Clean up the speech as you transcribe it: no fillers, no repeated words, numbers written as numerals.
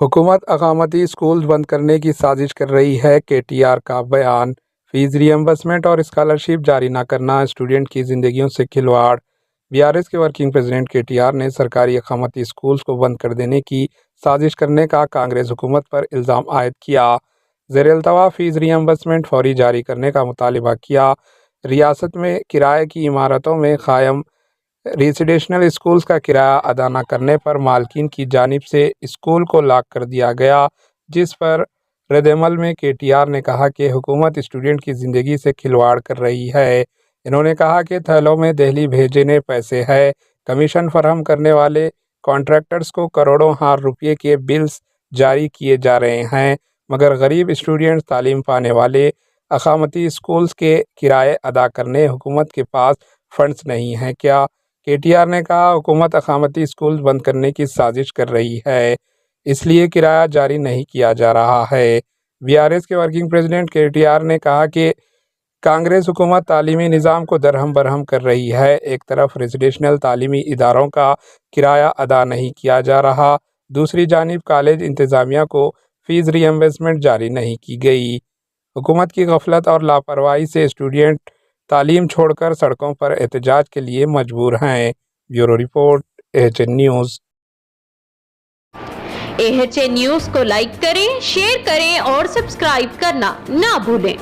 हुकूमत अक़ामती स्कूल बंद करने की साजिश कर रही है। KTR का बयान। फीस रियम्बर्समेंट और स्कॉलरशिप जारी न करना स्टूडेंट की ज़िंदगियों से खिलवाड़। BRS के वर्किंग प्रेसिडेंट KTR ने सरकारी अक़ामती स्कूल्स को बंद कर देने की साजिश करने का कांग्रेस हुकूमत पर इल्ज़ाम आयद किया। ज़ेर-ए-अल्तवा फीस रियम्बर्समेंट फौरी जारी करने का मुतालबा किया। रियासत में किराए की इमारतों में क़ायम रेसिडेंशल स्कूल्स का किराया अदा न करने पर मालकिन की जानिब से स्कूल को लॉक कर दिया गया, जिस पर रद्द-ए-अमल में KTR ने कहा कि हुकूमत स्टूडेंट की ज़िंदगी से खिलवाड़ कर रही है। इन्होंने कहा कि थैलों में दहली भेजने पैसे है। कमीशन फराहम करने वाले कॉन्ट्रैक्टर्स को करोड़ों हार रुपये के बिल्स जारी किए जा रहे हैं, मगर गरीब स्टूडेंट्स तालीम पाने वाले अक़ामती स्कूल्स के किराए अदा करने हुकूमत के पास फंड्स नहीं हैं क्या? KTR ने कहा, हुकूमत अक़ामती स्कूल बंद करने की साजिश कर रही है, इसलिए किराया जारी नहीं किया जा रहा है। BRS के वर्किंग प्रेसिडेंट KTR ने कहा कि कांग्रेस हुकूमत तालीमी निज़ाम को दरहम बरहम कर रही है। एक तरफ रेसिडेंशल तालीमी इदारों का किराया अदा नहीं किया जा रहा, दूसरी जानिब कॉलेज इंतज़ामिया को फ़ीस रियम्बर्समेंट जारी नहीं की गई। हुकूमत की गफलत और लापरवाही से स्टूडेंट तालीम छोड़कर सड़कों पर एहतजाज के लिए मजबूर हैं। Bureau report, AHN news. AHN news को लाइक करें, शेयर करें और सब्सक्राइब करना ना भूलें।